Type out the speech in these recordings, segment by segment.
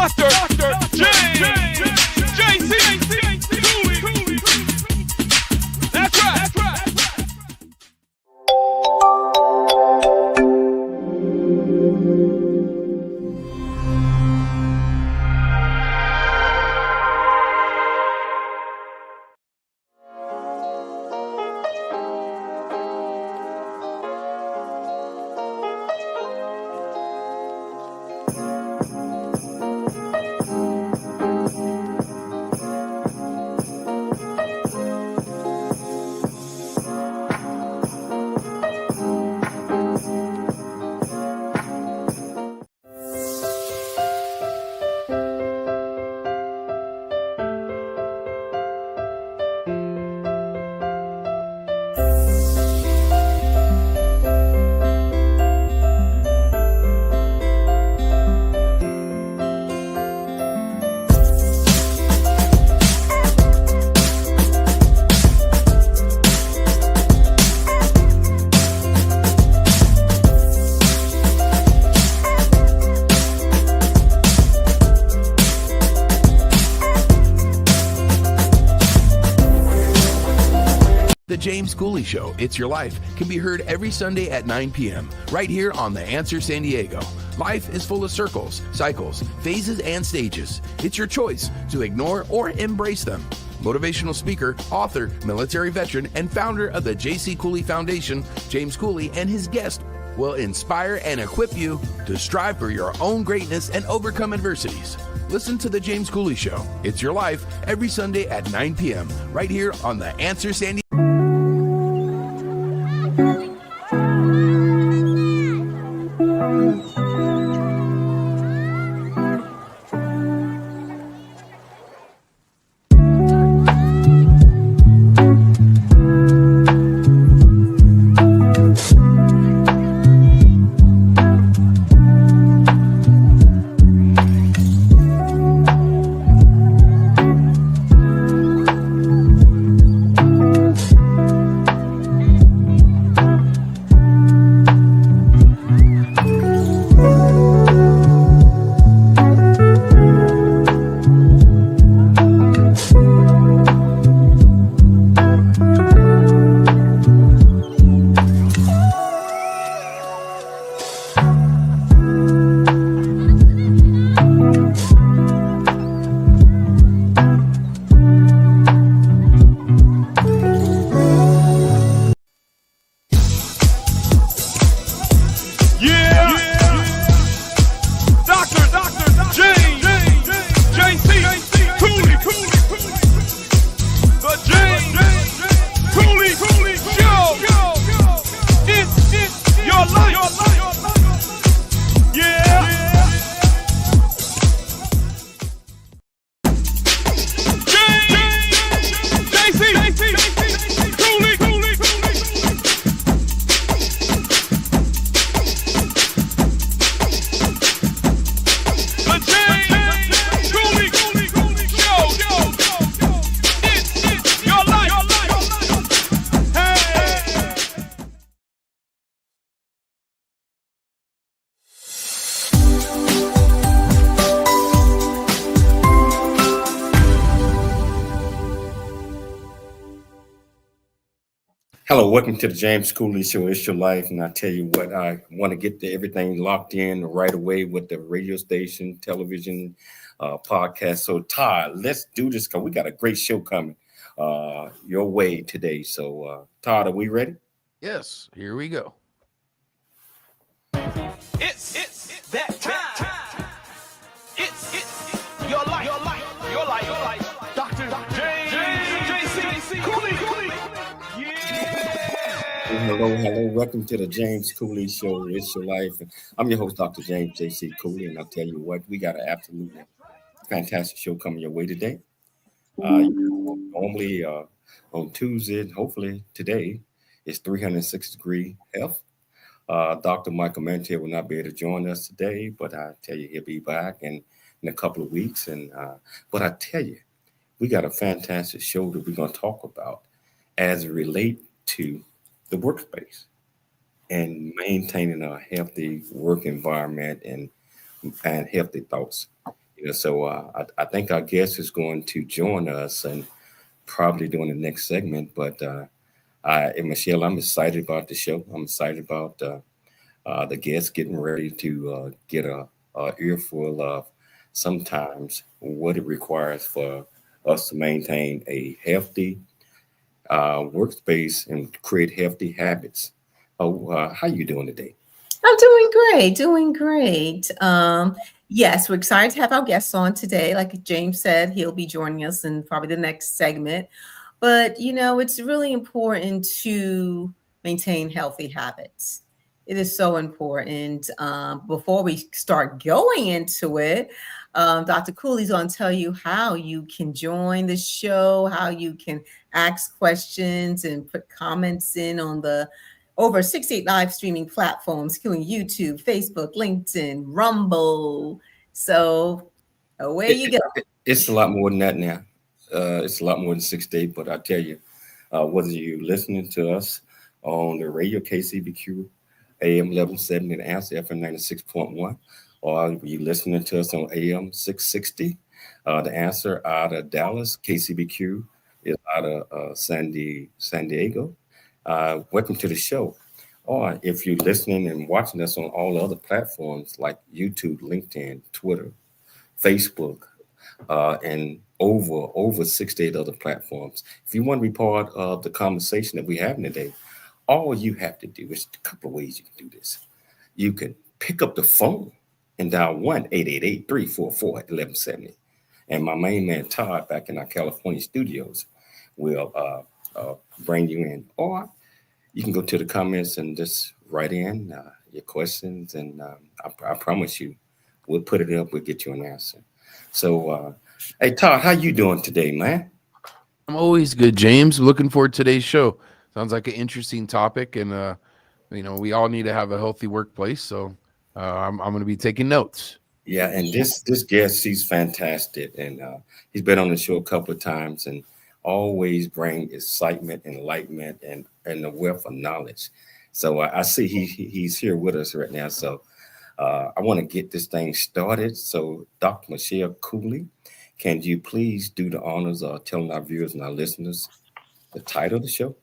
Dr. James JC Cooley. That's right. The James Cooley Show, It's Your Life, can be heard every Sunday at 9 p.m. right here on The Answer San Diego. Life is full of circles, cycles, phases, and stages. It's your choice to ignore or embrace them. Motivational speaker, author, military veteran, and founder of the J.C. Cooley Foundation, James Cooley, and his guest will inspire and equip you to strive for your own greatness and overcome adversities. Listen to The James Cooley Show, It's Your Life, every Sunday at 9 p.m. right here on The Answer San Diego. Hello, welcome to the James Cooley Show, It's Your Life. And I tell you what, I want to get everything locked in right away with the radio station, television, podcast. So Todd, let's do this because we got a great show coming your way today. So Todd, are we ready? Yes, here we go. It's that time. It's your life. Your life. Dr. James Cooley. Hello. Welcome to the James Cooley Show, It's Your Life. I'm your host, Dr. James J.C. Cooley, and I'll tell you what, we got an absolutely fantastic show coming your way today. Normally on Tuesday, and hopefully today, it's 306-degree F. Dr. Michael Mantier will not be able to join us today, but I tell you, he'll be back in a couple of weeks. But I tell you, we got a fantastic show that we're going to talk about as it relates to the workspace and maintaining a healthy work environment and healthy thoughts. So I think our guest is going to join us and probably during the next segment. But and Michelle, I'm excited about the show. I'm excited about the guests getting ready to get a earful of sometimes what it requires for us to maintain a healthy workspace and create healthy habits. How you doing today? I'm doing great, doing great. Yes, we're excited to have our guests on today. Like James said, he'll be joining us in probably the next segment. But, it's really important to maintain healthy habits. It is so important. Before we start going into it, Dr. Cooley's going to tell you how you can join the show, how you can ask questions and put comments in on the over 68 live streaming platforms, including YouTube, Facebook, LinkedIn, Rumble. So away you go. It's a lot more than that now. It's a lot more than 6 days, but I tell you, whether you're listening to us on the radio KCBQ AM 1170 and Answer FM 96.1, or you listening to us on AM 660, the Answer out of Dallas, KCBQ is out of San Diego. Welcome to the show. Or if you're listening and watching us on all other platforms like YouTube, LinkedIn, Twitter, Facebook, and over 68 other platforms. If you want to be part of the conversation that we're having today, all you have to do is a couple of ways you can do this. You can pick up the phone and dial 1-888-344-1170. And my main man Todd back in our California studios will bring you in. Or you can go to the comments and just write in your questions, and I promise you, we'll put it up. We'll get you an answer. So, hey Todd, how you doing today, man? I'm always good, James. Looking forward to today's show. Sounds like an interesting topic, and we all need to have a healthy workplace. So I'm going to be taking notes. Yeah, and this guest, he's fantastic, and he's been on the show a couple of times, and always bring excitement, enlightenment, and a wealth of knowledge. So I see he's here with us right now. So I want to get this thing started. So Dr. Michelle Cooley, can you please do the honors of telling our viewers and our listeners the title of the show,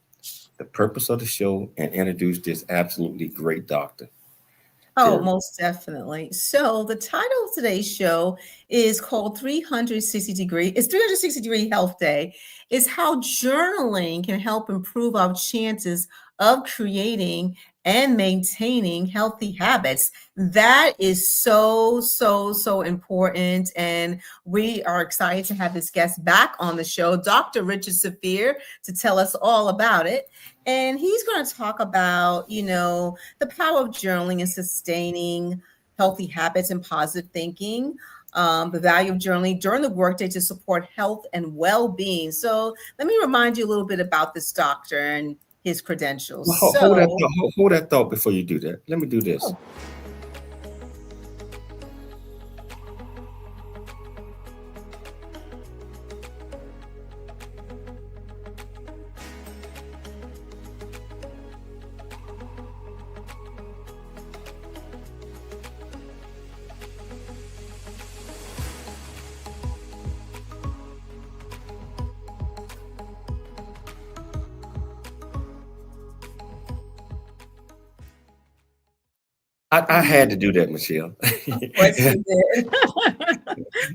the purpose of the show, and introduce this absolutely great doctor? Oh, most definitely. So the title of today's show is called 360 Degree. It's 360 Degree Health Day. It's how journaling can help improve our chances of creating and maintaining healthy habits. That is so, so, so important. And we are excited to have this guest back on the show, Dr. Richard Safir, to tell us all about it. And he's going to talk about, the power of journaling and sustaining healthy habits and positive thinking, the value of journaling during the workday to support health and well-being. So let me remind you a little bit about this doctor and his credentials. Well, hold that thought before you do that. Let me do this. Oh. I had to do that, Michelle. Of course you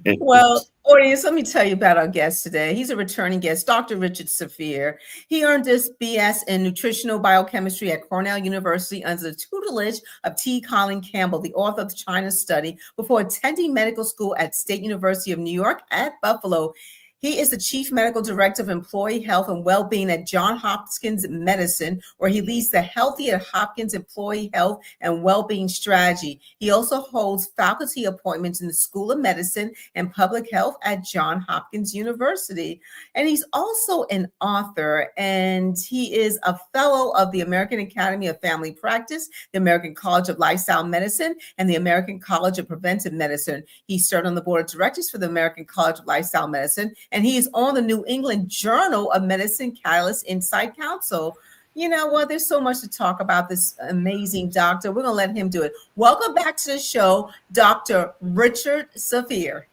did. Well, audience, let me tell you about our guest today. He's a returning guest, Dr. Richard Safir. He earned his BS in nutritional biochemistry at Cornell University under the tutelage of T. Colin Campbell, the author of the China Study, before attending medical school at State University of New York at Buffalo. He is the Chief Medical Director of Employee Health and Wellbeing at Johns Hopkins Medicine, where he leads the Healthy at Hopkins Employee Health and Wellbeing Strategy. He also holds faculty appointments in the School of Medicine and Public Health at Johns Hopkins University. And he's also an author, and he is a fellow of the American Academy of Family Practice, the American College of Lifestyle Medicine, and the American College of Preventive Medicine. He served on the board of directors for the American College of Lifestyle Medicine, and he is on the New England Journal of Medicine Catalyst Insight Council. You know what? There's so much to talk about this amazing doctor. We're going to let him do it. Welcome back to the show, Dr. Richard Safir.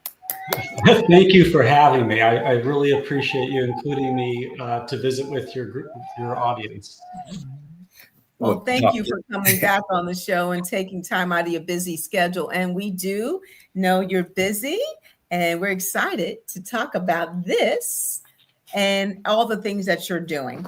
Thank you for having me. I really appreciate you including me to visit with your audience. Well, thank you for coming back on the show and taking time out of your busy schedule. And we do know you're busy, and we're excited to talk about this and all the things that you're doing.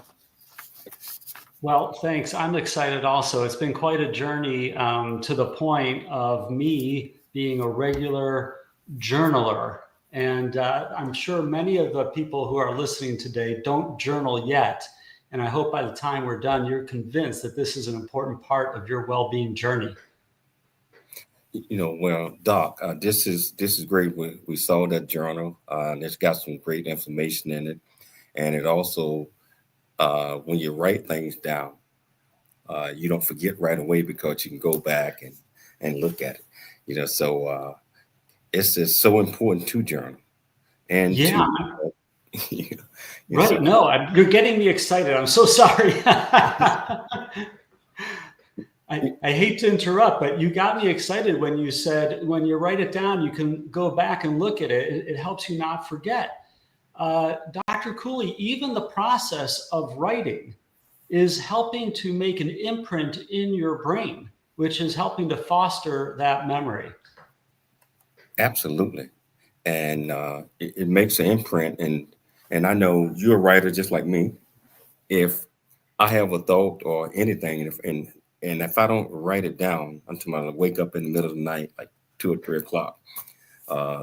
Well, thanks. I'm excited also. It's been quite a journey to the point of me being a regular journaler. And I'm sure many of the people who are listening today don't journal yet. And I hope by the time we're done, you're convinced that this is an important part of your well-being journey. Well, Doc, this is great. We saw that journal, and it's got some great information in it. And it also, when you write things down, you don't forget right away because you can go back and look at it. So it's just so important to journal. And yeah. Right. So, no, you're getting me excited. I'm so sorry. I hate to interrupt, but you got me excited when you said, when you write it down, you can go back and look at it. It helps you not forget. Dr. Cooley, even the process of writing is helping to make an imprint in your brain, which is helping to foster that memory. Absolutely. And it makes an imprint. And I know you're a writer just like me. If I have a thought or anything, and if I don't write it down until I wake up in the middle of the night, like 2 or 3 o'clock,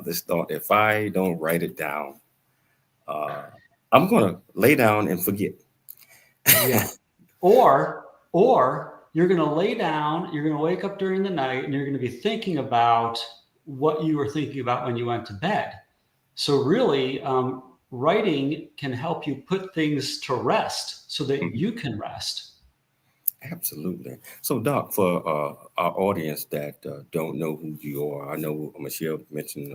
this thought, if I don't write it down, I'm going to lay down and forget. Yeah. Or you're going to lay down, you're going to wake up during the night, and you're going to be thinking about what you were thinking about when you went to bed. So really, writing can help you put things to rest so that you can rest. Absolutely. So, Doc, for our audience that don't know who you are, I know Michelle mentioned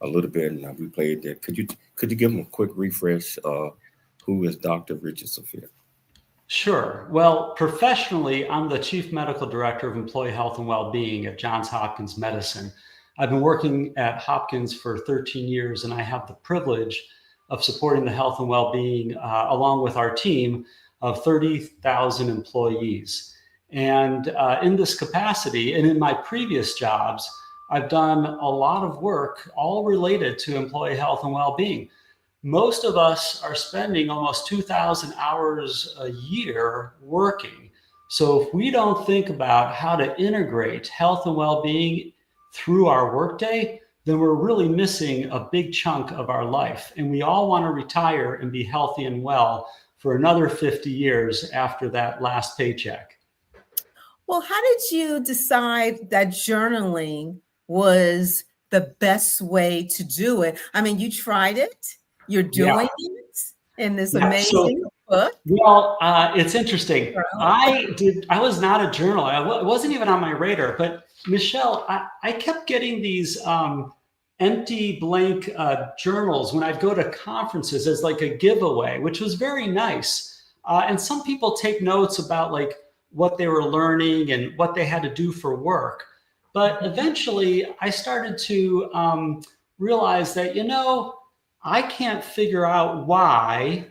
a little bit, and we played that. Could you give them a quick refresh? Who is Dr. Richard Sophia? Sure. Well, professionally, I'm the Chief Medical Director of Employee Health and Wellbeing at Johns Hopkins Medicine. I've been working at Hopkins for 13 years, and I have the privilege of supporting the health and well-being along with our team of 30,000 employees. And in this capacity, and in my previous jobs, I've done a lot of work all related to employee health and well-being. Most of us are spending almost 2,000 hours a year working. So if we don't think about how to integrate health and well-being through our workday, then we're really missing a big chunk of our life. And we all want to retire and be healthy and well for another 50 years after that last paycheck. Well, how did you decide that journaling was the best way to do it? I mean, you tried it, you're doing it in this amazing book. Well, it's interesting. I was not a journaler. It wasn't even on my radar, but Michelle, I kept getting these empty blank journals when I'd go to conferences as like a giveaway, which was very nice. And some people take notes about like what they were learning and what they had to do for work. But eventually I started to realize that, I can't figure out why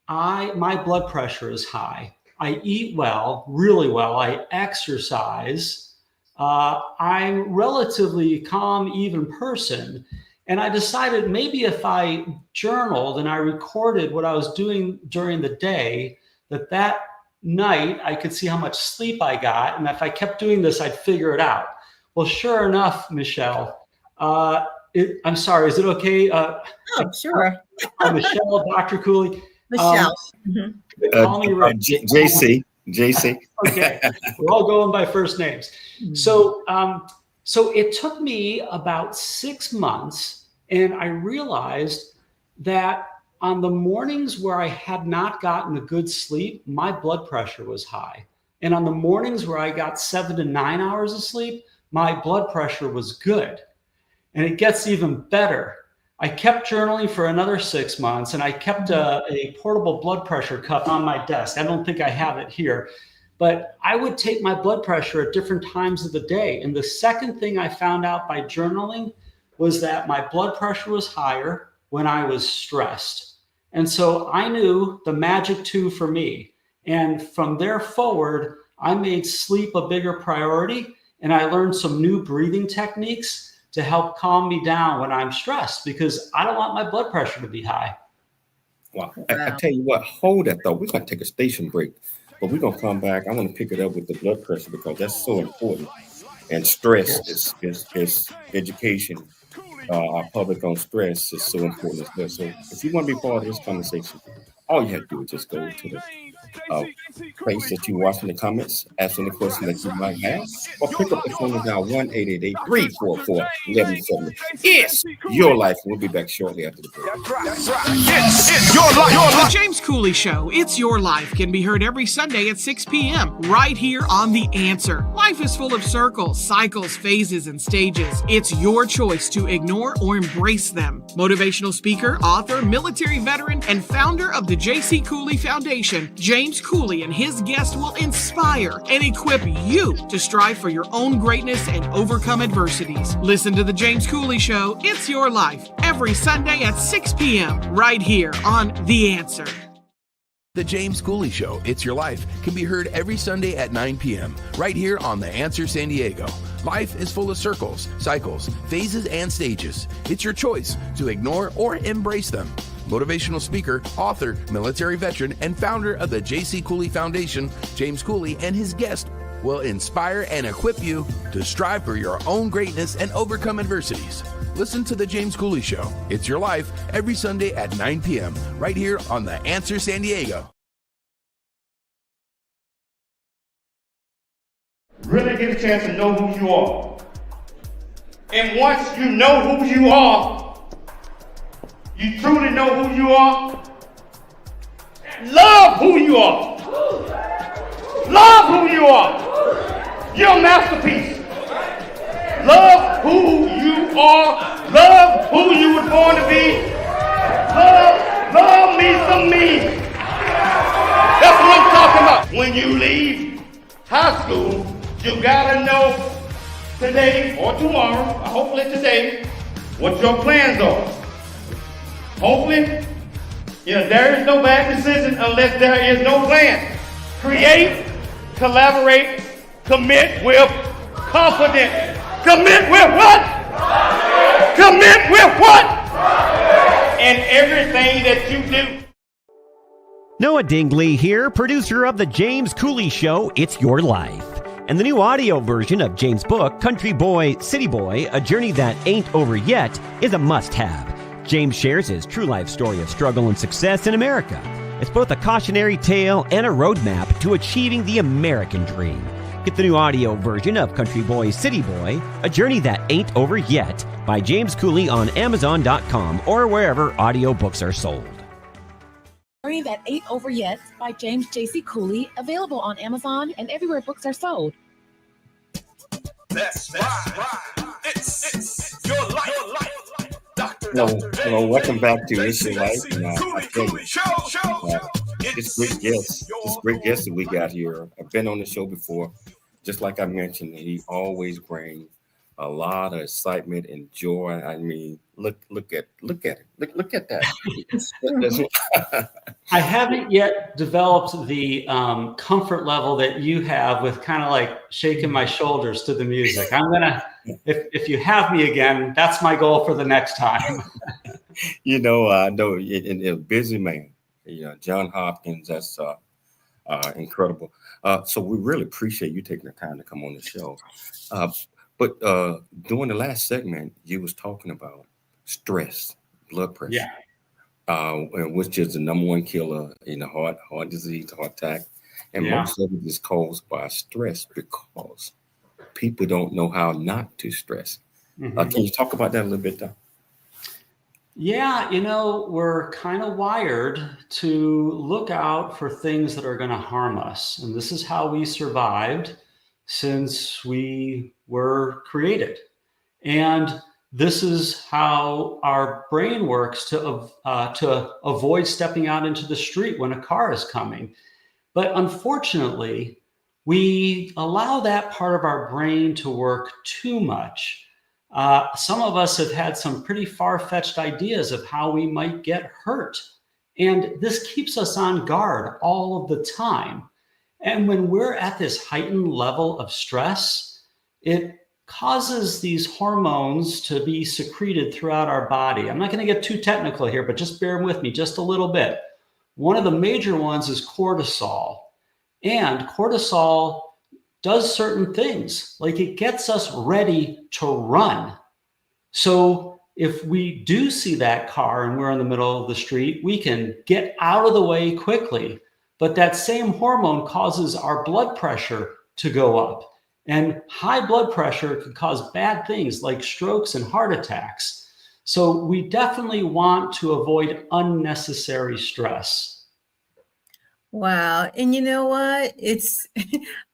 my blood pressure is high. I eat well, really well. I exercise. I'm relatively calm, even person. And I decided maybe if I journaled and I recorded what I was doing during the day, that night I could see how much sleep I got. And if I kept doing this, I'd figure it out. Well, sure enough, Michelle, I'm sorry, is it okay? Oh, sure. Michelle, Dr. Cooley. Michelle. Call me JC. Okay, we're all going by first names. So it took me about 6 months, and I realized that on the mornings where I had not gotten a good sleep, my blood pressure was high. And on the mornings where I got 7 to 9 hours of sleep, my blood pressure was good. And it gets even better. I kept journaling for another 6 months, and I kept a portable blood pressure cuff on my desk. I don't think I have it here, but I would take my blood pressure at different times of the day. And the second thing I found out by journaling was that my blood pressure was higher when I was stressed. And so I knew the magic 2 for me. And from there forward, I made sleep a bigger priority, and I learned some new breathing techniques to help calm me down when I'm stressed, because I don't want my blood pressure to be high. Wow. I tell you what, hold that thought. We're going to take a station break, but we're going to come back. I want to pick it up with the blood pressure because that's so important. And stress is education. Our public on stress is so important as well. So if you want to be part of this conversation, all you have to do is just go to the place that you're watching the comments, ask any question that you might have, or pick up the phone and dial 1-888-344-1170. It's your life. We'll be back shortly after the break. It's your life. The James Cooley Show, It's Your Life, can be heard every Sunday at 6 p.m. right here on The Answer. Life is full of circles, cycles, phases, and stages. It's your choice to ignore or embrace them. Motivational speaker, author, military veteran, and founder of the J.C. Cooley Foundation, James Cooley and his guests will inspire and equip you to strive for your own greatness and overcome adversities. Listen to The James Cooley Show, It's Your Life, every Sunday at 6 p.m. right here on The Answer. The James Cooley Show, It's Your Life, can be heard every Sunday at 9 p.m. right here on The Answer San Diego. Life is full of circles, cycles, phases, and stages. It's your choice to ignore or embrace them. Motivational speaker, author, military veteran, and founder of the J.C. Cooley Foundation, James Cooley and his guests will inspire and equip you to strive for your own greatness and overcome adversities. Listen to The James Cooley Show, It's Your Life, every Sunday at 9 p.m. right here on The Answer San Diego. Really get a chance to know who you are. And once you know who you are, you truly know who you are, love who you are. Love who you are. You're a masterpiece. Love who you are. Love who you were born to be. Love me some me. That's what I'm talking about. When you leave high school, you gotta know today or tomorrow, or hopefully today, what your plans are. Hopefully, there is no bad decision unless there is no plan. Create, collaborate, commit with confidence. Commit with what? Commit with what? In everything that you do. Noah Dingley here, producer of The James Cooley Show, It's Your Life. And the new audio version of James' book, Country Boy, City Boy, A Journey That Ain't Over Yet, is a must-have. James shares his true life story of struggle and success in America. It's both a cautionary tale and a roadmap to achieving the American dream. Get the new audio version of Country Boy, City Boy, A Journey That Ain't Over Yet by James Cooley on Amazon.com or wherever audiobooks are sold. Journey That Ain't Over Yet by James J.C. Cooley, available on Amazon and everywhere books are sold. That's right. It's your life. Hello, welcome back to It's Your Life. And I tell you, this great guest that we got here, I've been on the show before. Just like I mentioned, he always brings a lot of excitement and joy. I mean, look at it. Look at that. I haven't yet developed the comfort level that you have with kind of like shaking my shoulders to the music. I'm gonna, if you have me again, that's my goal for the next time. I know, a busy man. John Hopkins. That's incredible. So we really appreciate you taking the time to come on the show. But during the last segment, you was talking about stress, blood pressure, which is the number one killer in the heart disease, heart attack. And most of it is caused by stress because people don't know how not to stress. Can you talk about that a little bit, though? Yeah, we're kind of wired to look out for things that are going to harm us. And this is how we survived since we were created. And this is how our brain works to avoid stepping out into the street when a car is coming. But unfortunately, we allow that part of our brain to work too much. some of us have had some pretty far-fetched ideas of how we might get hurt. And this keeps us on guard all of the time. And when we're at this heightened level of stress, it causes these hormones to be secreted throughout our body. I'm not going to get too technical here, but just bear with me just a little bit. One of the major ones is cortisol. And cortisol does certain things, like it gets us ready to run. So if we do see that car and we're in the middle of the street, we can get out of the way quickly. But that same hormone causes our blood pressure to go up. And high blood pressure can cause bad things like strokes and heart attacks. So we definitely want to avoid unnecessary stress. Wow. And you know what?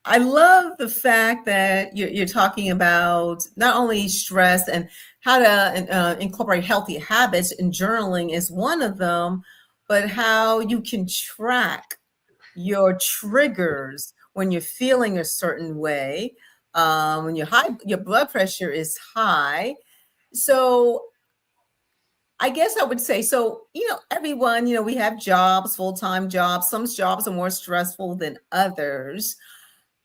I love the fact that you're talking about not only stress and how to incorporate healthy habits, and journaling is one of them, but how you can track your triggers when you're feeling a certain way, when your blood pressure is high. So I guess I would say, so, everyone, we have jobs, full-time jobs. Some jobs are more stressful than others.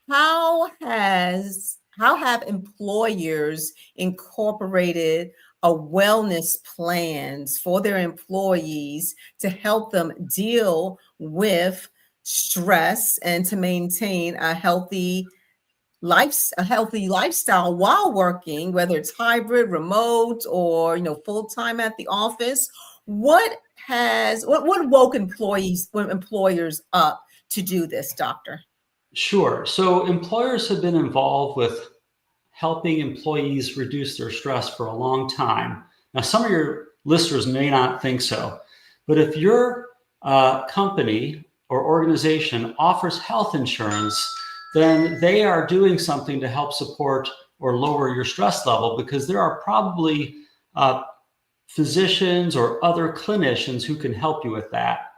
How have employers incorporated a wellness plans for their employees to help them deal with stress and to maintain a healthy lifestyle while working, whether it's hybrid, remote, or full-time at the office? What woke employers up to do this, Doctor? Sure. So employers have been involved with helping employees reduce their stress for a long time. Now, some of your listeners may not think so, but if your company or organization offers health insurance, then they are doing something to help support or lower your stress level, because there are probably physicians or other clinicians who can help you with that.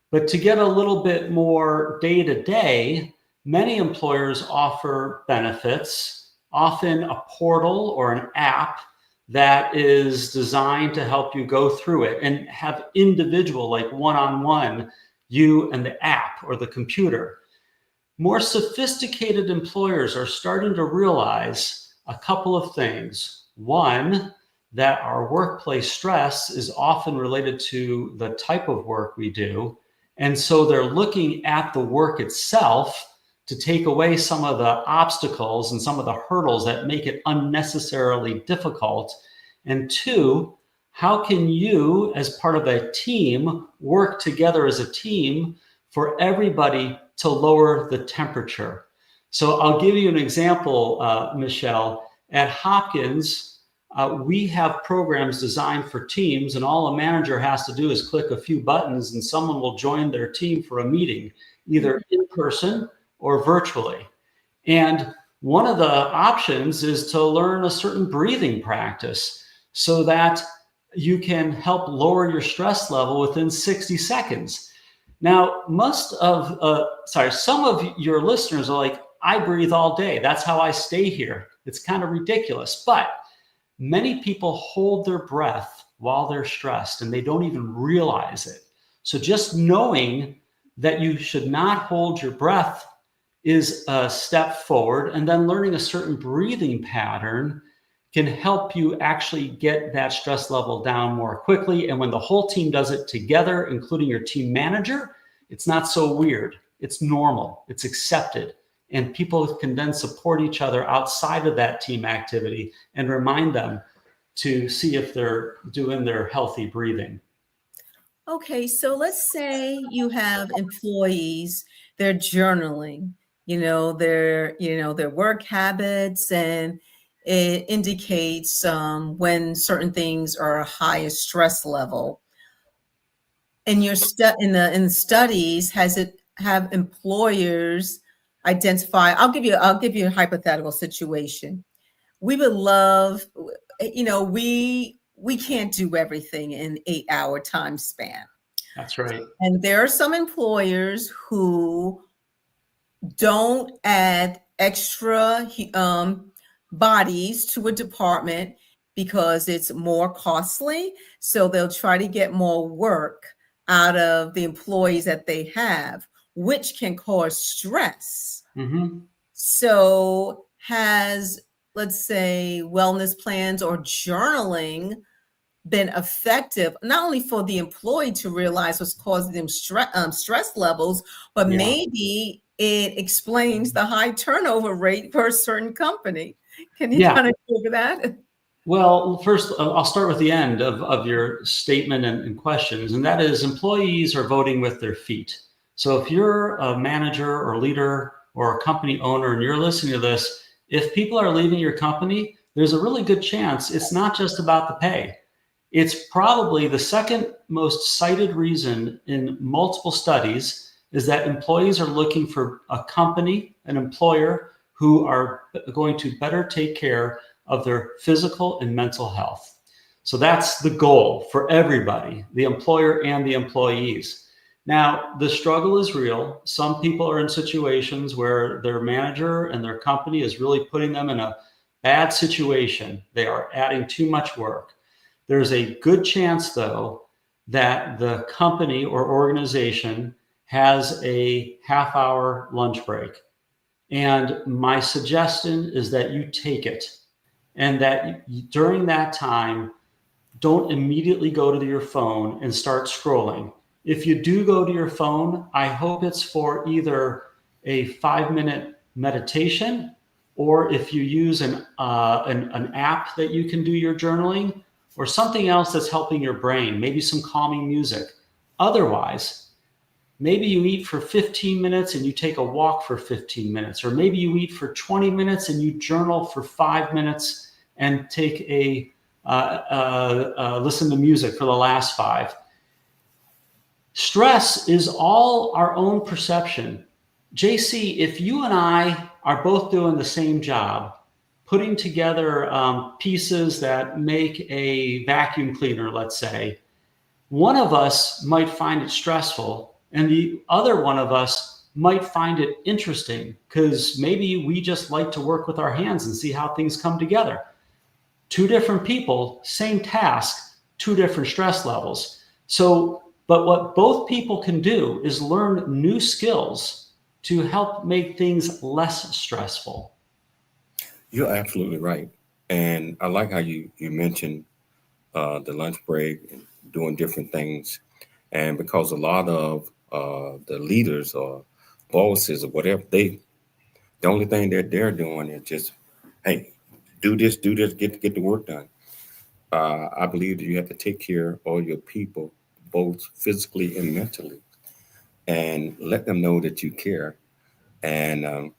But to get a little bit more day-to-day, many employers offer benefits, often a portal or an app that is designed to help you go through it and have individual, like one-on-one, you and the app or the computer. More sophisticated employers are starting to realize a couple of things. One, that our workplace stress is often related to the type of work we do. And so they're looking at the work itself to take away some of the obstacles and some of the hurdles that make it unnecessarily difficult. And two, how can you, as part of a team, work together as a team for everybody to lower the temperature? So I'll give you an example, Michelle. At Hopkins, we have programs designed for teams, and all a manager has to do is click a few buttons and someone will join their team for a meeting, either in person or virtually. And one of the options is to learn a certain breathing practice so that you can help lower your stress level within 60 seconds. Now, some of your listeners are like, I breathe all day. That's how I stay here. It's kind of ridiculous. But many people hold their breath while they're stressed and they don't even realize it. So just knowing that you should not hold your breath is a step forward. And then learning a certain breathing pattern can help you actually get that stress level down more quickly. And when the whole team does it together, including your team manager, it's not so weird. It's normal. It's accepted. And people can then support each other outside of that team activity and remind them to see if they're doing their healthy breathing. Okay, so let's say you have employees, they're journaling, their work habits, and it indicates when certain things are a higher stress level. In your in the studies, have employers identify? I'll give you a hypothetical situation. We would love, we can't do everything in 8-hour time span. That's right. And there are some employers who don't add extra bodies to a department because it's more costly. So they'll try to get more work out of the employees that they have, which can cause stress. Mm-hmm. So has, let's say, wellness plans or journaling been effective, not only for the employee to realize what's causing them stress levels, but maybe it explains the high turnover rate per certain company? Can you kind of go over that? Well, first, I'll start with the end of your statement and questions, and that is employees are voting with their feet. So if you're a manager or leader or a company owner and you're listening to this, if people are leaving your company, there's a really good chance it's not just about the pay. It's probably the second most cited reason in multiple studies is that employees are looking for a company, an employer, who are going to better take care of their physical and mental health. So that's the goal for everybody, the employer and the employees. Now, the struggle is real. Some people are in situations where their manager and their company is really putting them in a bad situation. They are adding too much work. There's a good chance, though, that the company or organization has a half-hour lunch break. And my suggestion is that you take it, and that during that time, don't immediately go to your phone and start scrolling. If you do go to your phone, I hope it's for either a 5-minute meditation, or if you use an app that you can do your journaling, or something else that's helping your brain, maybe some calming music. Otherwise, maybe you eat for 15 minutes and you take a walk for 15 minutes, or maybe you eat for 20 minutes and you journal for 5 minutes and take listen to music for the last 5. Stress is all our own perception. JC, if you and I are both doing the same job, putting together pieces that make a vacuum cleaner, let's say, one of us might find it stressful and the other one of us might find it interesting because maybe we just like to work with our hands and see how things come together. 2 different people, same task, 2 different stress levels. So, but what both people can do is learn new skills to help make things less stressful. You're absolutely right. And I like how you mentioned the lunch break and doing different things. And because a lot of the leaders or bosses or whatever, the only thing that they're doing is just, hey, do this, get the work done. I believe that you have to take care of your people, both physically and mentally, and let them know that you care. And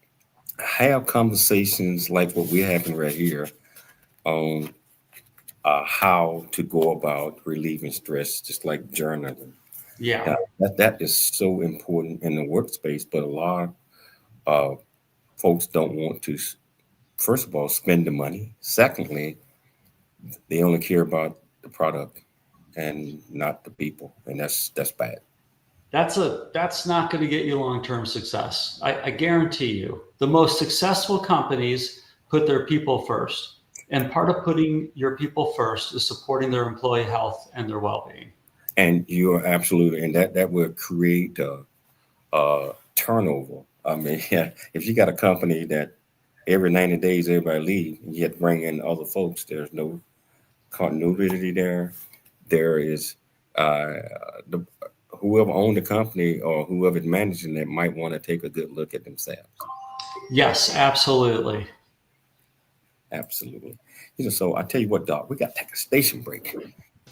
have conversations like what we're having right here on how to go about relieving stress, just like journaling. Yeah, that is so important in the workspace, but a lot of folks don't want to, first of all, spend the money. Secondly, they only care about the product and not the people, and that's bad. That's not going to get you long-term success. I guarantee you. The most successful companies put their people first. And part of putting your people first is supporting their employee health and their well-being. And you're absolutely, and that will create turnover. I mean, if you got a company that every 90 days everybody leave, and you have to bring in other folks, there's no continuity there. There is whoever owned the company or whoever is managing it might want to take a good look at themselves. Yes, absolutely. Absolutely. So I tell you what, Doc, we got to take a station break.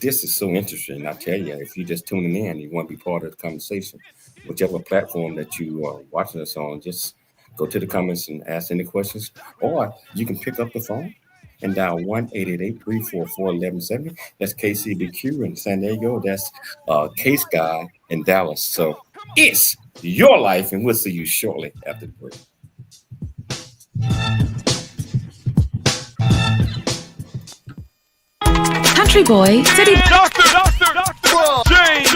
This is so interesting. I tell you, if you're just tuning in, you want to be part of the conversation, whichever platform that you are watching us on, just go to the comments and ask any questions, or you can pick up the phone and dial 1-888-344-1170. That's KCBQ in San Diego. That's Case Guy in Dallas. So it's your life, and we'll see you shortly after the break. Country boy, city Doctor, James,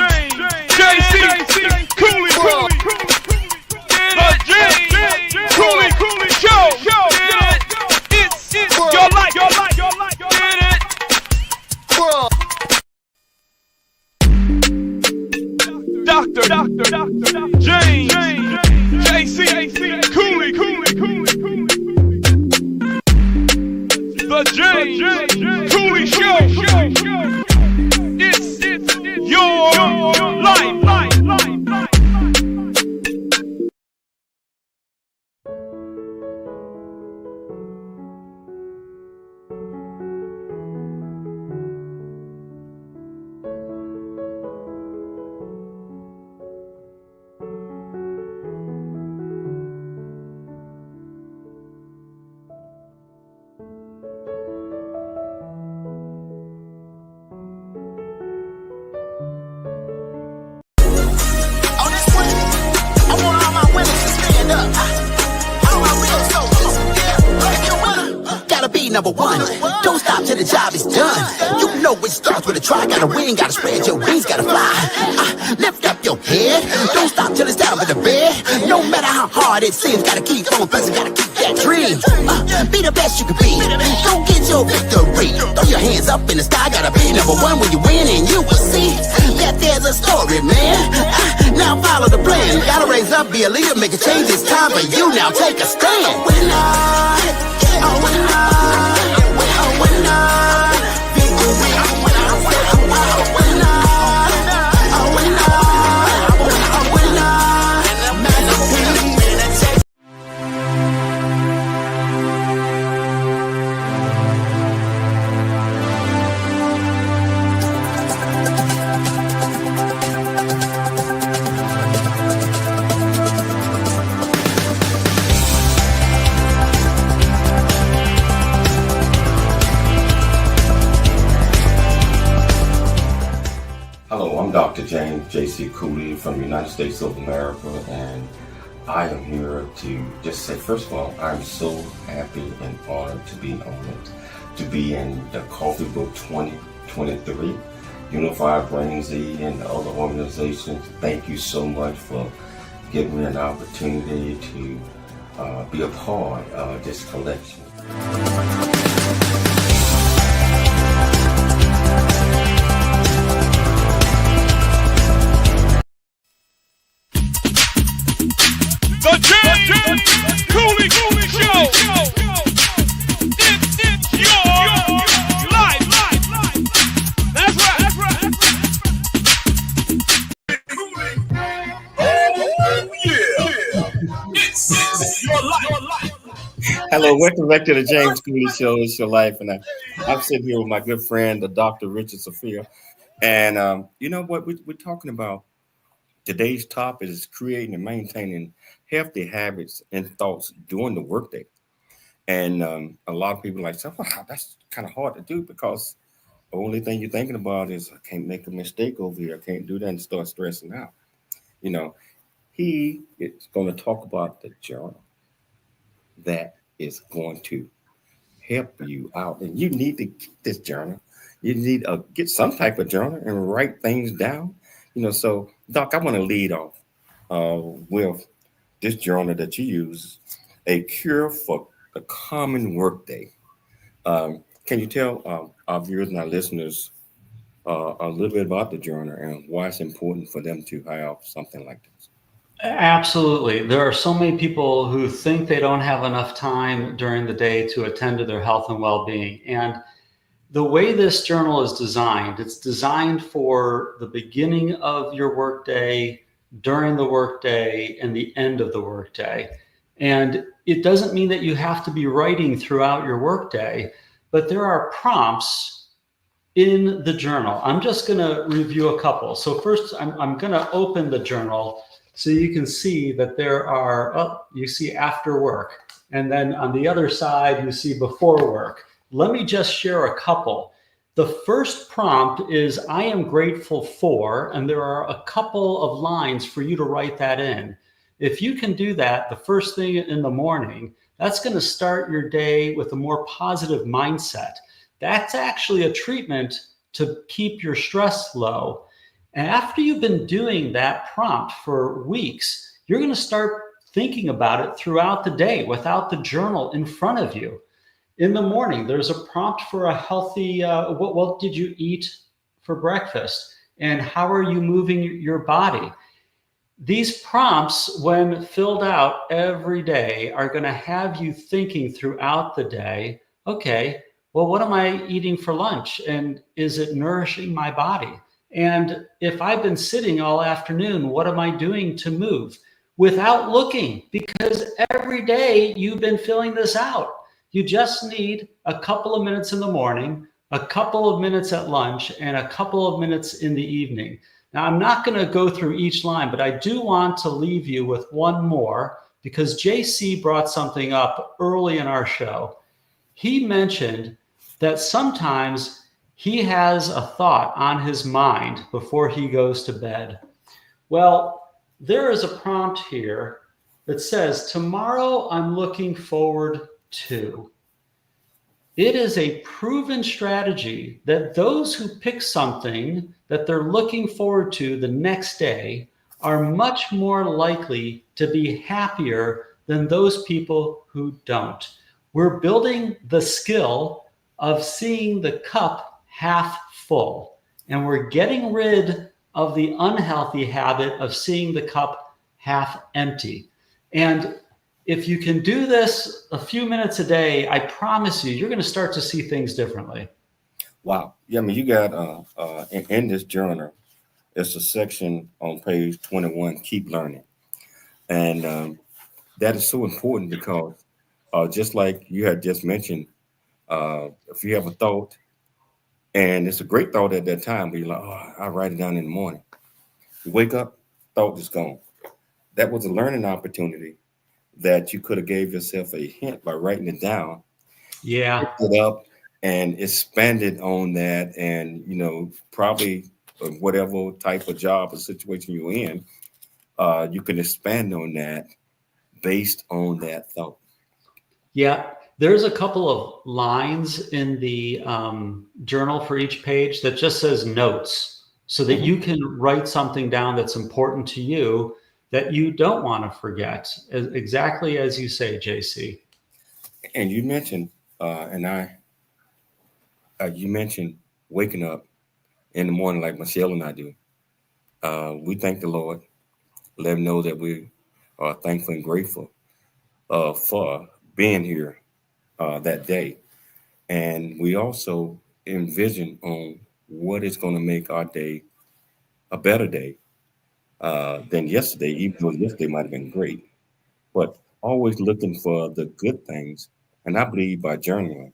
JC, Cooley, the James Cooley Show. It's your life, get it. James Cooley Show. It's your life. Number one, don't stop till the job is done. You know it starts with a try. Gotta win, gotta spread your wings, gotta fly. Lift up your head, don't stop till it's down with the bed. No matter how hard it seems, gotta keep on pressing, gotta keep that dream. Be the best you can be. Don't get your victory. Throw your hands up in the sky, gotta be number one when you win, and you will see that there's a story, man. Now follow the plan. Gotta raise up, be a leader, make a change. It's time for you now. Take a stand. Hello, I'm Dr. James J.C. Cooley from the United States of America, and I am here to just say, first of all, I'm so happy and honored to be honored to be in the Coffee Book 2023, Unified Brain Z and the other organizations. Thank you so much for giving me an opportunity to be a part of this collection. The James Cooley Show. It's your life. That's right. Oh yeah. It's your life. Hello, welcome back to the James Cooley Show. It's your life, and I'm sitting here with my good friend, the Dr. Richard Sophia, and you know what we're talking about. Today's topic is creating and maintaining healthy habits and thoughts during the workday. And a lot of people like say, wow, that's kind of hard to do because the only thing you're thinking about is I can't make a mistake over here. I can't do that and start stressing out. You know, he is going to talk about the journal that is going to help you out. And you need to get this journal. You need to get some type of journal and write things down. You know, so Doc, I want to lead off with this journal that you use, A Cure for the Common Workday. Can you tell our viewers and our listeners a little bit about the journal and why it's important for them to have something like this? Absolutely. There are so many people who think they don't have enough time during the day to attend to their health and well-being. And the way this journal is designed, it's designed for the beginning of your workday, during the workday, and the end of the workday. And it doesn't mean that you have to be writing throughout your workday, but there are prompts in the journal. I'm just going to review a couple. So first, I'm going to open the journal so you can see that there are, you see after work. And then on the other side, you see before work. Let me just share a couple. The first prompt is, I am grateful for, and there are a couple of lines for you to write that in. If you can do that the first thing in the morning, that's going to start your day with a more positive mindset. That's actually a treatment to keep your stress low. And after you've been doing that prompt for weeks, you're going to start thinking about it throughout the day without the journal in front of you. In the morning, there's a prompt for a healthy, what did you eat for breakfast? And how are you moving your body? These prompts, when filled out every day, are going to have you thinking throughout the day, okay, well, what am I eating for lunch? And is it nourishing my body? And if I've been sitting all afternoon, what am I doing to move without looking? Because every day you've been filling this out. You just need a couple of minutes in the morning, a couple of minutes at lunch, and a couple of minutes in the evening. Now, I'm not going to go through each line, but I do want to leave you with one more, because JC brought something up early in our show. He mentioned that sometimes he has a thought on his mind before he goes to bed. Well, there is a prompt here that says, tomorrow I'm looking forward to. It is a proven strategy that those who pick something that they're looking forward to the next day are much more likely to be happier than those people who don't. We're building the skill of seeing the cup half full, and we're getting rid of the unhealthy habit of seeing the cup half empty. And if you can do this a few minutes a day, I promise you, you're going to start to see things differently. Wow. Yeah, I mean, you got in this journal, it's a section on page 21, keep learning. And that is so important because just like you had just mentioned, if you have a thought and it's a great thought at that time, but you're like, oh, I'll write it down in the morning. You wake up, thought is gone. That was a learning opportunity that you could have gave yourself a hint by writing it down. Yeah. Picked it up and expanded on that, and probably whatever type of job or situation you're in, you can expand on that based on that thought. Yeah, there's a couple of lines in the journal for each page that just says notes, so that you can write something down that's important to you that you don't want to forget, exactly as you say, JC. And you mentioned, you mentioned waking up in the morning like Michelle and I do. We thank the Lord, let him know that we are thankful and grateful for being here that day. And we also envision on what is going to make our day a better day than yesterday, even though yesterday might have been great. But always looking for the good things. And I believe by journaling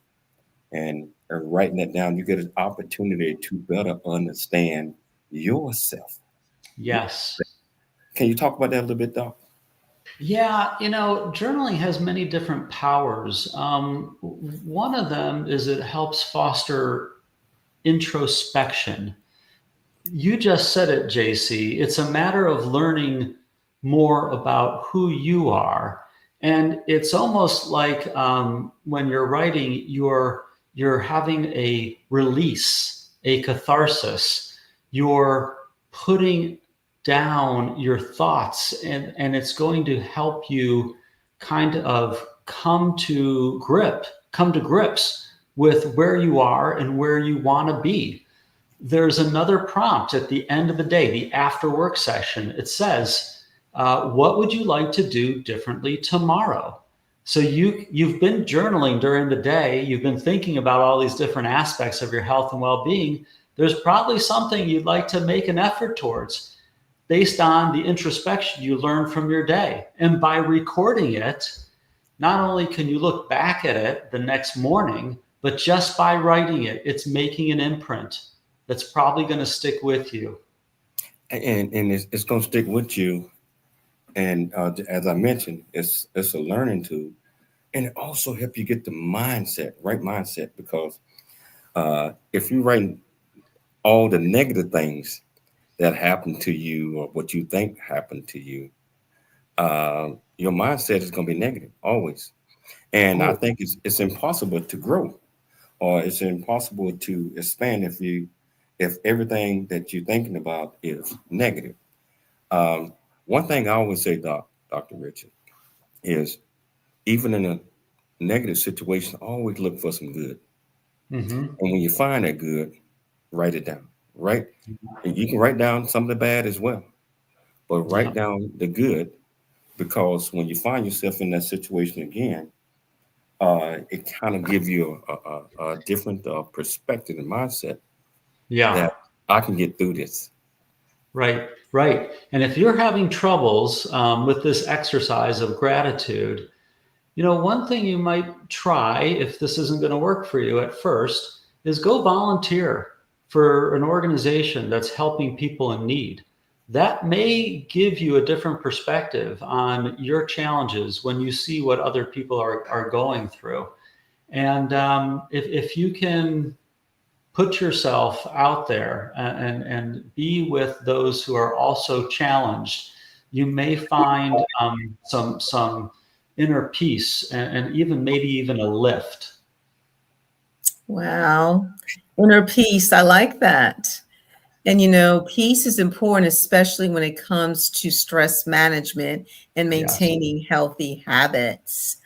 and writing that down, you get an opportunity to better understand yourself. Yes. Can you talk about that a little bit, Doc? Yeah, journaling has many different powers. One of them is it helps foster introspection. You just said it, JC. It's a matter of learning more about who you are. And it's almost like when you're writing, you're having a release, a catharsis. You're putting down your thoughts, and it's going to help you kind of come to grips with where you are and where you want to be. There's another prompt at the end of the day, the after work session. It says, what would you like to do differently tomorrow? So you've been journaling during the day. You've been thinking about all these different aspects of your health and well-being. There's probably something you'd like to make an effort towards based on the introspection you learned from your day. And by recording it, not only can you look back at it the next morning, but just by writing it, it's making an imprint that's probably going to stick with you. And it's going to stick with you. And as I mentioned, it's a learning tool. And it also helps you get the right mindset, because if you write all the negative things that happen to you or what you think happened to you, your mindset is going to be negative always. And I think it's impossible to grow, or it's impossible to expand if everything that you're thinking about is negative. One thing I always say, Dr. Richard, is even in a negative situation, always look for some good. Mm-hmm. And when you find that good, write it down, right? And you can write down some of the bad as well, but write down the good, because when you find yourself in that situation again, it kind of gives you a different perspective and mindset. Yeah. That I can get through this. Right. And if you're having troubles with this exercise of gratitude, one thing you might try, if this isn't going to work for you at first, is go volunteer for an organization that's helping people in need. That may give you a different perspective on your challenges when you see what other people are going through. And if you can put yourself out there and be with those who are also challenged, you may find some inner peace and maybe even a lift. Wow. Inner peace. I like that. And, peace is important, especially when it comes to stress management and maintaining healthy habits.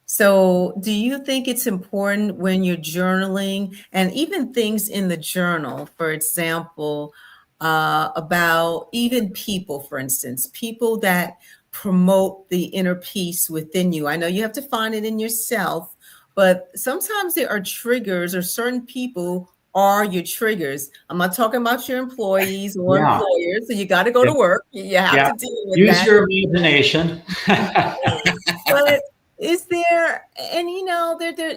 So do you think it's important when you're journaling and even things in the journal, for example, about even people, for instance, people that promote the inner peace within you? I know you have to find it in yourself, but sometimes there are triggers, or certain people are your triggers. I'm not talking about your employees or employers. So you got to go to work. You have to deal with Use that. your imagination. But is there, and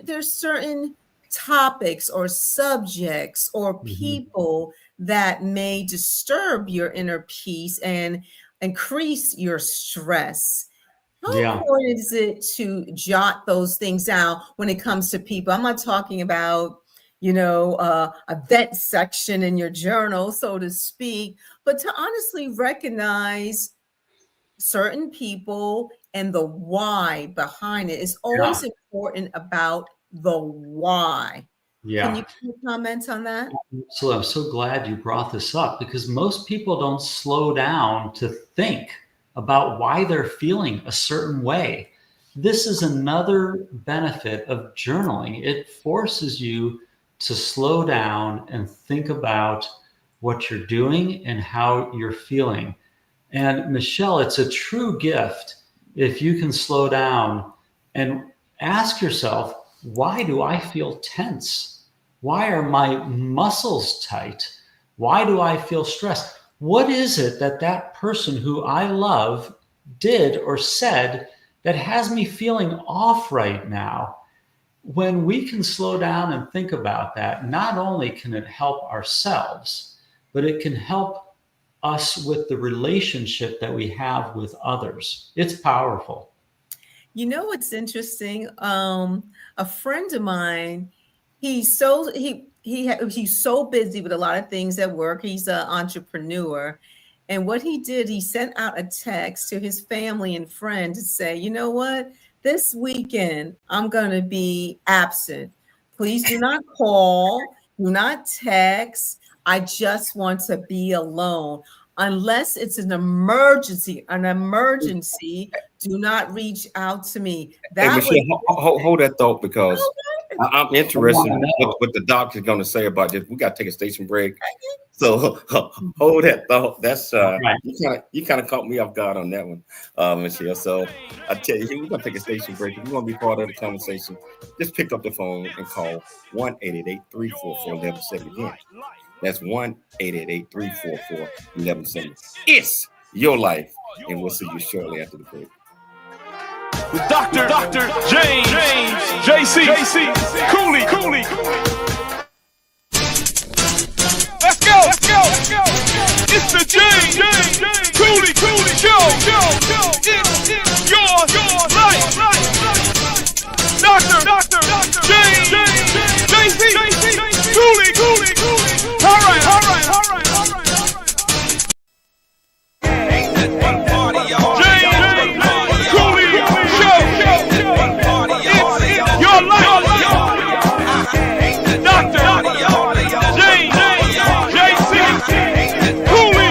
there's certain topics or subjects or people that may disturb your inner peace and increase your stress. How important is it to jot those things down when it comes to people? I'm not talking about a vent section in your journal, so to speak, but to honestly recognize certain people and the why behind it. Is always important about the why. Yeah. Can you comment on that? So I'm so glad you brought this up, because most people don't slow down to think about why they're feeling a certain way. This is another benefit of journaling. It forces you to slow down and think about what you're doing and how you're feeling. And Michelle, it's a true gift if you can slow down and ask yourself, why do I feel tense? Why are my muscles tight? Why do I feel stressed? What is it that person who I love did or said that has me feeling off right now? When we can slow down and think about that, not only can it help ourselves, but it can help us with the relationship that we have with others. It's powerful. It's interesting. A friend of mine, he's so busy with a lot of things at work. He's an entrepreneur. And what he did, he sent out a text to his family and friends to say, you know what? This weekend, I'm going to be absent. Please do not call, do not text. I just want to be alone. Unless it's an emergency, do not reach out to me. Hey, Michelle, hold that thought, because I'm interested in what the doctor's going to say about this. We got to take a station break. So hold that thought. That's you kind of caught me off guard on that one, Michelle. So I tell you, we're going to take a station break. If you want to be part of the conversation, just pick up the phone and call 1-888-344-1170 again. That's 1-888-344-1170. It's your life, and we'll see you shortly after the break. With Dr. James JC Cooley. Let's go. It's the James Cooley Show. It's your life. Dr. James JC Cooley. All right. Ain't that one party, y'all? Your life. Dr. James JC Cooley.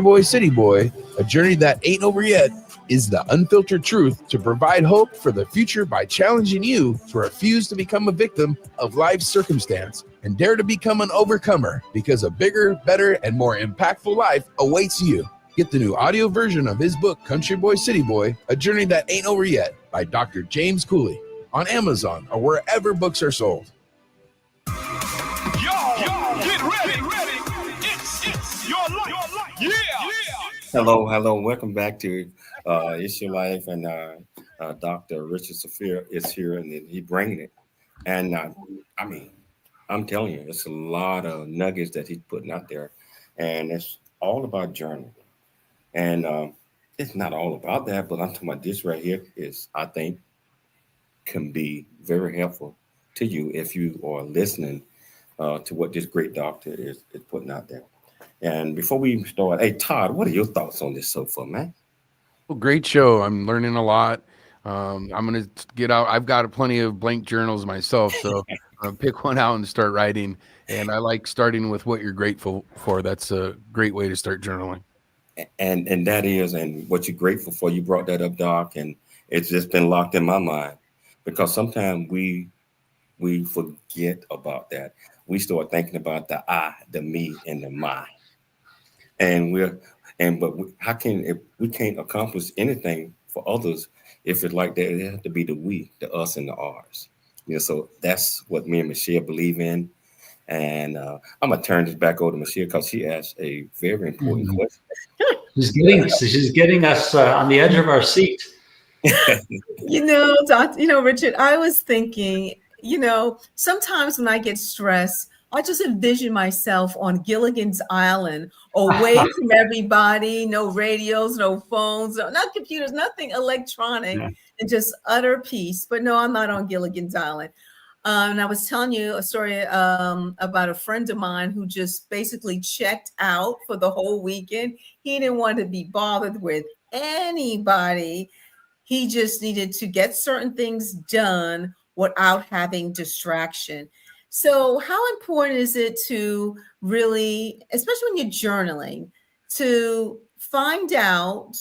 Boy, City Boy, A Journey That Ain't Over Yet, is the unfiltered truth to provide hope for the future by challenging you to refuse to become a victim of life's circumstance and dare to become an overcomer, because a bigger, better, and more impactful life awaits you. Get the new audio version of his book, Country Boy, City Boy, A Journey That Ain't Over Yet, by Dr. James Cooley, on Amazon or wherever books are sold. Get ready. It's your life. Yeah. Hello. Welcome back to It's Your Life, and Dr. Richard Safir is here, and he's bringing it. And I'm telling you, it's a lot of nuggets that he's putting out there, and it's all about journaling. And it's not all about that, but I'm talking about this right here is, I think, can be very helpful to you if you are listening to what this great doctor is putting out there. And before we even start, hey, Todd, what are your thoughts on this so far, man? Well, great show. I'm learning a lot. I'm going to get out. I've got plenty of blank journals myself, so I'm going to pick one out and start writing. And I like starting with what you're grateful for. That's a great way to start journaling. And that is, and what you're grateful for. You brought that up, Doc, and it's just been locked in my mind, because sometimes we forget about that. We start thinking about the I, the me, and the my. How can, if we can't accomplish anything for others if it's like that? It has to be the we, the us, and the ours. So that's what me and Michelle believe in. And I'm gonna turn this back over to Michelle, because she asked a very important question. She's getting us on the edge of our seat. Richard, I was thinking, sometimes when I get stressed, I just envision myself on Gilligan's Island, away from everybody, no radios, no phones, not computers, nothing electronic, and just utter peace. But no, I'm not on Gilligan's Island. And I was telling you a story about a friend of mine who just basically checked out for the whole weekend. He didn't want to be bothered with anybody. He just needed to get certain things done without having distraction. So how important is it to really, especially when you're journaling, to find out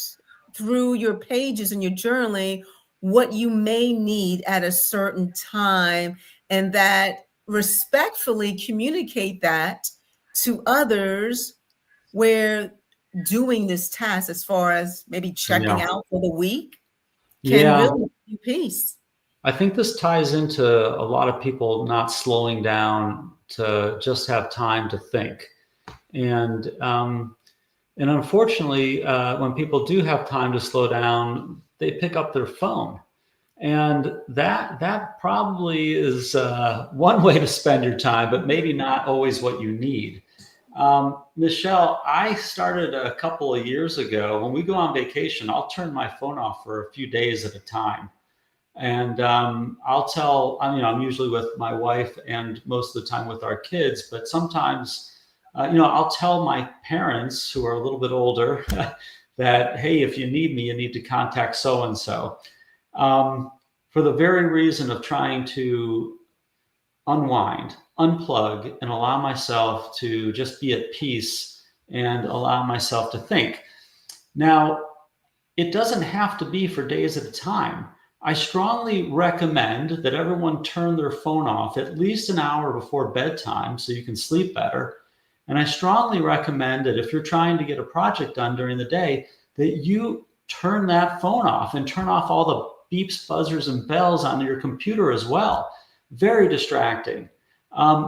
through your pages and your journaling what you may need at a certain time, and that respectfully communicate that to others where doing this task, as far as maybe checking out for the week, can really give you peace. I think this ties into a lot of people not slowing down to just have time to think. And unfortunately, when people do have time to slow down, they pick up their phone. And that probably is one way to spend your time, but maybe not always what you need. Michelle, I started a couple of years ago. When we go on vacation, I'll turn my phone off for a few days at a time. And I'm usually with my wife and most of the time with our kids, but sometimes, I'll tell my parents, who are a little bit older, that, hey, if you need me, you need to contact so-and-so, for the very reason of trying to unwind, unplug, and allow myself to just be at peace and allow myself to think. Now, it doesn't have to be for days at a time. I strongly recommend that everyone turn their phone off at least an hour before bedtime so you can sleep better. And I strongly recommend that if you're trying to get a project done during the day, that you turn that phone off and turn off all the beeps, buzzers, and bells on your computer as well. Very distracting.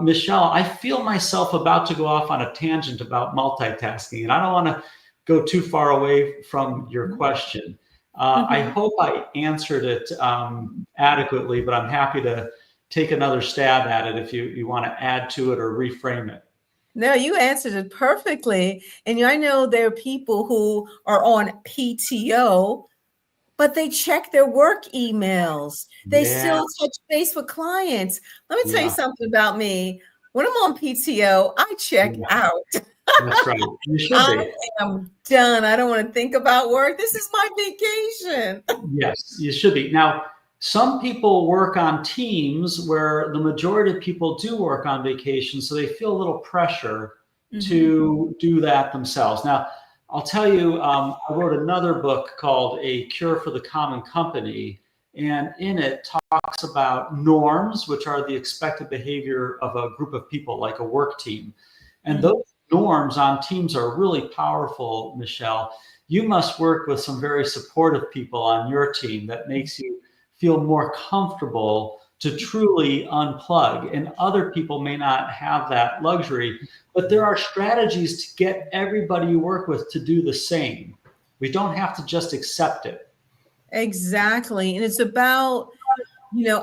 Michelle, I feel myself about to go off on a tangent about multitasking, and I don't want to go too far away from your question. I hope I answered it adequately, but I'm happy to take another stab at it if you want to add to it or reframe it. No, you answered it perfectly. And I know there are people who are on PTO, but they check their work emails. They still touch base with clients. Let me tell you something about me. When I'm on PTO, I check out. That's right. You should be. I'm done. I don't want to think about work. This is my vacation. Yes, you should be. Now, some people work on teams where the majority of people do work on vacation, so they feel a little pressure to do that themselves. Now, I'll tell you, I wrote another book called A Cure for the Common Company, and in it talks about norms, which are the expected behavior of a group of people, like a work team. And those norms on teams are really powerful, Michelle. You must work with some very supportive people on your team that makes you feel more comfortable to truly unplug. And other people may not have that luxury, but there are strategies to get everybody you work with to do the same. We don't have to just accept it. Exactly. And it's about,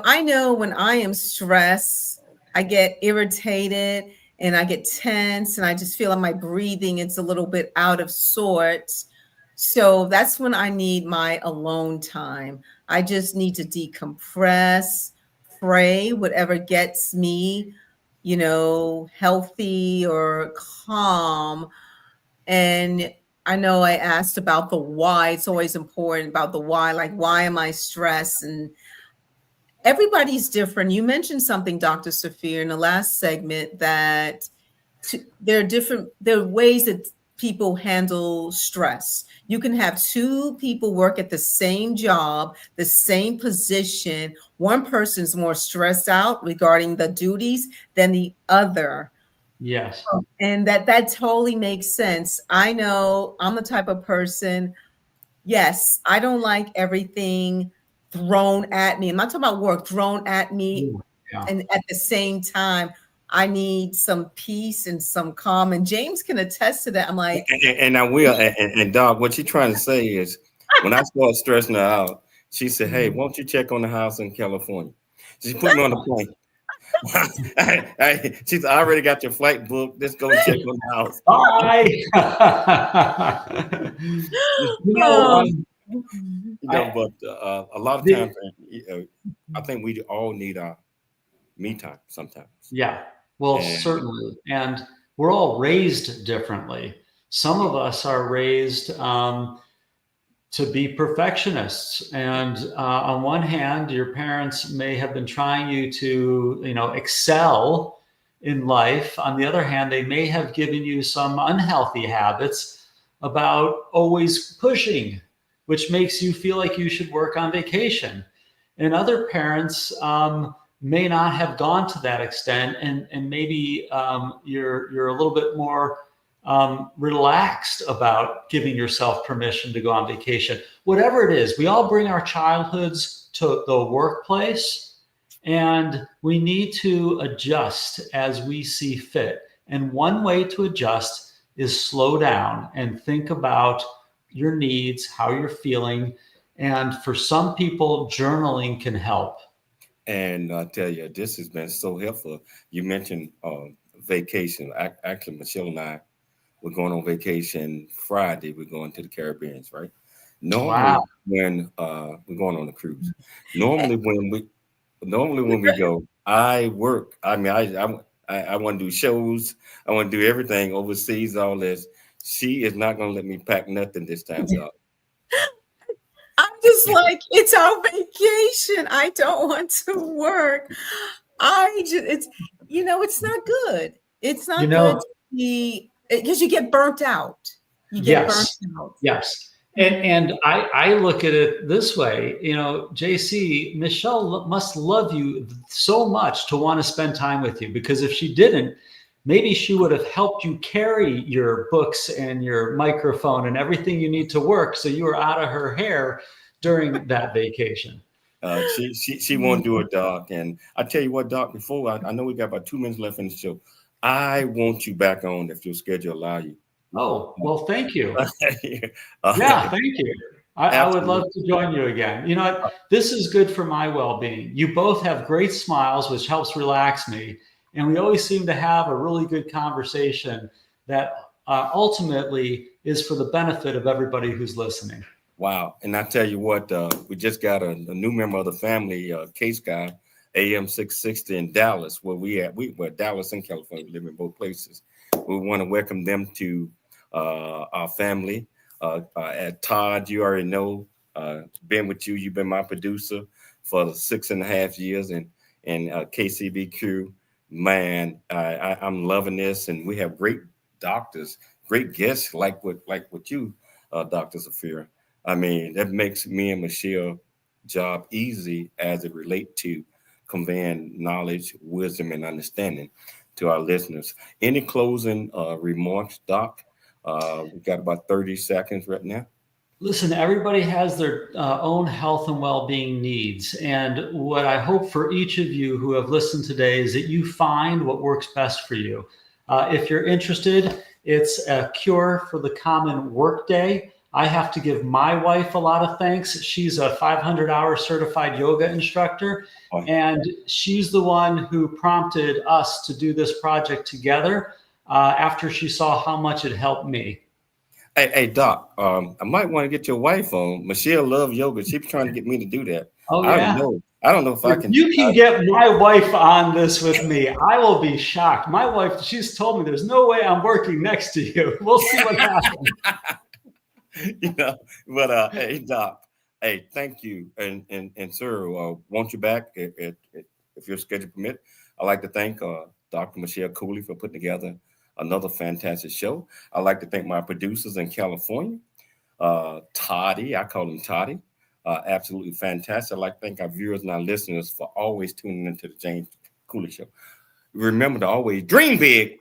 I know when I am stressed, I get irritated and I get tense and I just feel like my breathing, it's a little bit out of sorts. So that's when I need my alone time. I just need to decompress, pray, whatever gets me, healthy or calm. And I know I asked about the why. It's always important about the why, like, why am I stressed? And everybody's different. You mentioned something, Dr. Safir, in the last segment that there are ways that people handle stress. You can have two people work at the same job, the same position. One person's more stressed out regarding the duties than the other. Yes. And that totally makes sense. I know I'm the type of person, yes, I don't like everything thrown at me. I'm not talking about work thrown at me. Yeah. And at the same time, I need some peace and some calm. And James can attest to that. I'm like, and I will. And Doc, what she's trying to say is, when I start stressing her out, she said, "Hey, won't you check on the house in California?" She put me on the plane. She said, "I already got your flight booked. Let's go check on the house." Bye. But a lot of times, I think we all need our me time sometimes. Yeah, well, certainly. And we're all raised differently. Some of us are raised to be perfectionists. And on one hand, your parents may have been trying you to, excel in life. On the other hand, they may have given you some unhealthy habits about always pushing, which makes you feel like you should work on vacation. And other parents may not have gone to that extent, and maybe you're a little bit more relaxed about giving yourself permission to go on vacation. Whatever it is, we all bring our childhoods to the workplace, and we need to adjust as we see fit. And one way to adjust is slow down and think about your needs, how you're feeling. And for some people, journaling can help. And I tell you, this has been so helpful. You mentioned vacation. Actually, Michelle and I, we're going on vacation Friday. We're going to the Caribbean, right? Normally, when we're going on a cruise, normally when we go, I work. I mean, I want to do shows. I want to do everything overseas. All this. She is not going to let me pack nothing this time, y'all. I'm just like, it's our vacation. I don't want to work. It's not good. It's not good to be, because you get burnt out. You get burnt out. Yes. And I look at it this way, JC, Michelle must love you so much to want to spend time with you, because if she didn't, maybe she would have helped you carry your books and your microphone and everything you need to work, so you were out of her hair during that vacation. She won't do it, Doc. And I tell you what, Doc, before I know we got about 2 minutes left in the show. I want you back on if your schedule allow you. Oh, well, thank you. Thank you. I would love to join you again. You know what? This is good for my well-being. You both have great smiles, which helps relax me. And we always seem to have a really good conversation that ultimately is for the benefit of everybody who's listening. Wow. And I tell you what, we just got a new member of the family, Case Guy, AM 660 in Dallas, where we're Dallas and California. We live in both places. We want to welcome them to our family. At Todd, you already know, been with you. You've been my producer for 6.5 years, and KCB crew. Man, I'm loving this, and we have great doctors, great guests like what you, Dr. Zafir. I mean, that makes me and Michelle job easy as it relates to conveying knowledge, wisdom, and understanding to our listeners. Any closing remarks, Doc? We got about 30 seconds right now. Listen, everybody has their own health and well-being needs. And what I hope for each of you who have listened today is that you find what works best for you. If you're interested, it's a cure for the Common Workday. I have to give my wife a lot of thanks. She's a 500-hour certified yoga instructor, and she's the one who prompted us to do this project together after she saw how much it helped me. Hey, Doc, I might want to get your wife on. Michelle loves yoga. She's trying to get me to do that. Oh, yeah. I don't know if I can. You can get my wife on this with me. I will be shocked. My wife, she's told me there's no way I'm working next to you. We'll see what happens. But hey, Doc, hey, thank you. And sir, want you back if your schedule permit. I'd like to thank Dr. Michelle Cooley for putting together another fantastic show. I'd like to thank my producers in California, Toddy, I call him Toddy, absolutely fantastic. I'd like to thank our viewers and our listeners for always tuning into the James Cooley Show. Remember to always dream big,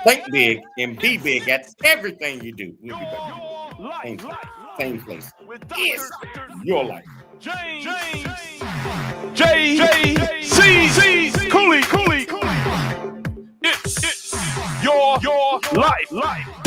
think big, and be big at everything you do. We'll be back. Same place. It's your life. J.C. Cooley. It's your life.